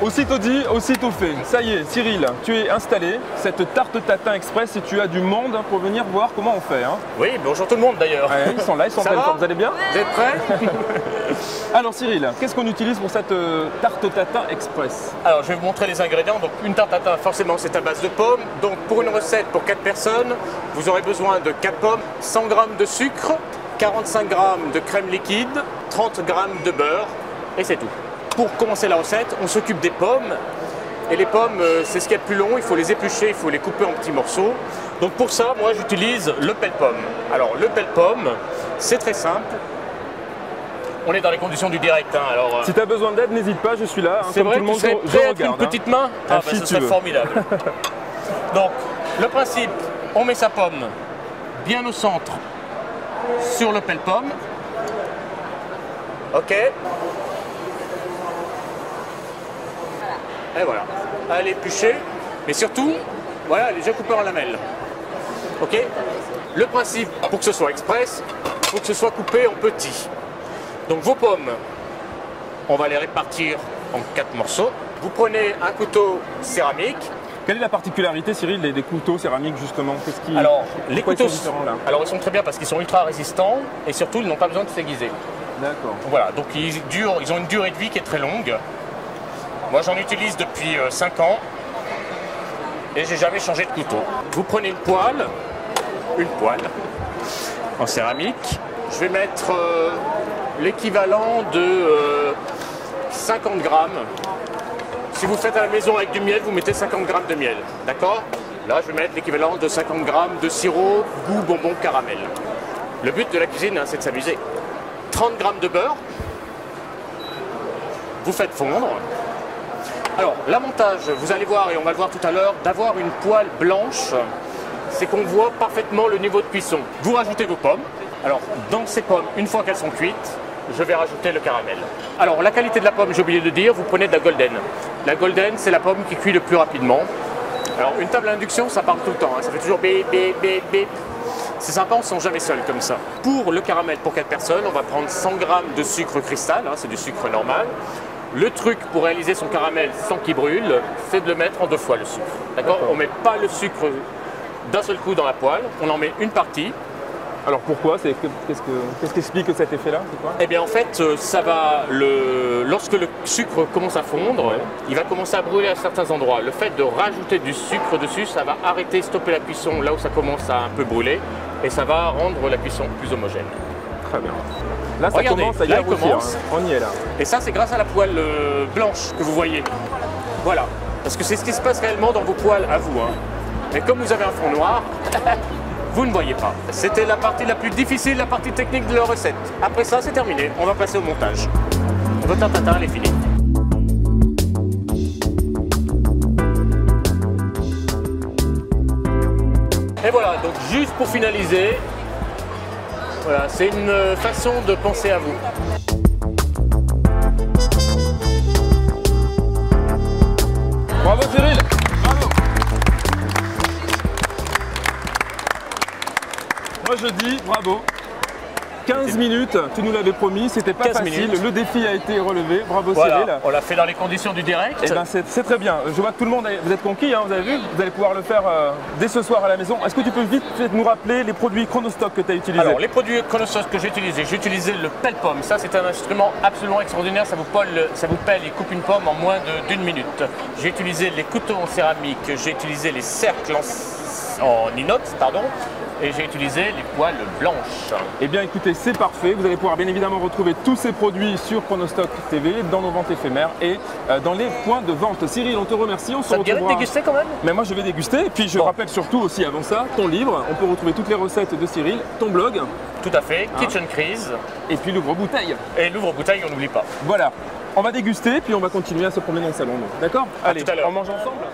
Aussitôt dit, aussitôt fait. Ça y est, Cyril, tu es installé. Cette tarte tatin express et tu as du monde pour venir voir comment on fait. Hein. Oui, bonjour tout le monde d'ailleurs. Ouais, ils sont là, ils sont en pleine forme. Vous allez bien? Vous êtes prêts? Alors Cyril, qu'est-ce qu'on utilise pour cette tarte tatin express? Alors je vais vous montrer les ingrédients. Donc une tarte tatin, forcément c'est à base de pommes. Donc pour une recette pour 4 personnes, vous aurez besoin de 4 pommes, 100 g de sucre, 45 g de crème liquide, 30 g de beurre et c'est tout. Pour commencer la recette, on s'occupe des pommes. Et les pommes, c'est ce qu'il y a de plus long, il faut les éplucher, il faut les couper en petits morceaux. Donc pour ça, moi j'utilise le pèle-pomme. Alors le pèle-pomme, c'est très simple. On est dans les conditions du direct. Hein, alors, si tu as besoin d'aide, n'hésite pas, je suis là. Hein, c'est vrai, tout le monde, tu serais prêt avec une petite main? Ah, bah, ce serait formidable. Donc le principe, on met sa pomme bien au centre sur le pèle-pomme. Ok. Et voilà, elle est épluchée, mais surtout, voilà, elle est déjà coupée en lamelles. Ok. Le principe, pour que ce soit express, il faut que ce soit coupé en petits. Donc vos pommes, on va les répartir en 4 morceaux. Vous prenez un couteau céramique. Quelle est la particularité, Cyril, des couteaux céramiques justement? Alors, les couteaux, ils sont différents, là? Alors ils sont très bien parce qu'ils sont ultra résistants et surtout ils n'ont pas besoin de s'aiguiser. D'accord. Voilà, donc ils ont une durée de vie qui est très longue. Moi j'en utilise depuis 5 ans et j'ai jamais changé de couteau. Vous prenez une poêle en céramique. Je vais mettre l'équivalent de 50 grammes. Si vous faites à la maison avec du miel, vous mettez 50 grammes de miel. D'accord? Là je vais mettre l'équivalent de 50 grammes de sirop goût bonbon caramel. Le but de la cuisine, hein, c'est de s'amuser. 30 grammes de beurre. Vous faites fondre. Alors, l'avantage, vous allez voir, et on va le voir tout à l'heure, d'avoir une poêle blanche, c'est qu'on voit parfaitement le niveau de cuisson. Vous rajoutez vos pommes. Alors, dans ces pommes, une fois qu'elles sont cuites, je vais rajouter le caramel. Alors, la qualité de la pomme, j'ai oublié de dire, vous prenez de la golden. La golden, c'est la pomme qui cuit le plus rapidement. Alors, une table à induction, ça parle tout le temps, hein, ça fait toujours bip, bip, bip, bip. C'est sympa, on ne se sent jamais seul comme ça. Pour le caramel, pour 4 personnes, on va prendre 100 g de sucre cristal, hein, c'est du sucre normal. Le truc pour réaliser son caramel sans qu'il brûle, c'est de le mettre en 2 fois le sucre. D'accord? On ne met pas le sucre d'un seul coup dans la poêle, on en met une partie. Alors pourquoi? Qu'est-ce qui explique cet effet-là? Eh bien en fait, lorsque le sucre commence à fondre, ouais, il va commencer à brûler à certains endroits. Le fait de rajouter du sucre dessus, ça va arrêter, stopper la cuisson là où ça commence à un peu brûler et ça va rendre la cuisson plus homogène. Très bien. Là, ça commence à y aboutir, hein. On y est là. Et ça, c'est grâce à la poêle blanche que vous voyez. Voilà. Parce que c'est ce qui se passe réellement dans vos poêles à vous. Hein. Mais comme vous avez un fond noir, vous ne voyez pas. C'était la partie la plus difficile, la partie technique de la recette. Après ça, c'est terminé. On va passer au montage. Votre tarte tatin, elle est finie. Et voilà, donc juste pour finaliser, voilà, c'est une façon de penser à vous. Bravo Cyril! Bravo! Moi je dis bravo. 15 minutes, tu nous l'avais promis, c'était pas facile, le défi a été relevé, bravo voilà, Cyril. On l'a fait dans les conditions du direct. Eh ben c'est très bien, je vois que tout le monde, vous êtes conquis, hein, vous avez vu, vous allez pouvoir le faire dès ce soir à la maison. Est-ce que tu peux vite nous rappeler les produits Chronostock que tu as utilisés? Alors les produits Chronostock que j'ai utilisé le pèle-pomme, ça c'est un instrument absolument extraordinaire, ça vous pèle et coupe une pomme en moins d'1 minute. J'ai utilisé les couteaux en céramique, j'ai utilisé les cercles en inox, pardon. Et j'ai utilisé les poêles blanches. Eh bien écoutez, c'est parfait. Vous allez pouvoir bien évidemment retrouver tous ces produits sur Chronostock TV, dans nos ventes éphémères et dans les points de vente. Cyril, on te remercie. Ça te dirait de déguster quand même? Mais moi je vais déguster. Et puis je rappelle surtout aussi avant ça, ton livre. On peut retrouver toutes les recettes de Cyril, ton blog. Tout à fait, Kitchen Crise. Et puis l'ouvre-bouteille. Et l'ouvre-bouteille, on n'oublie pas. Voilà. On va déguster, puis on va continuer à se promener dans le salon. D'accord? Allez, tout à l'heure. On mange ensemble?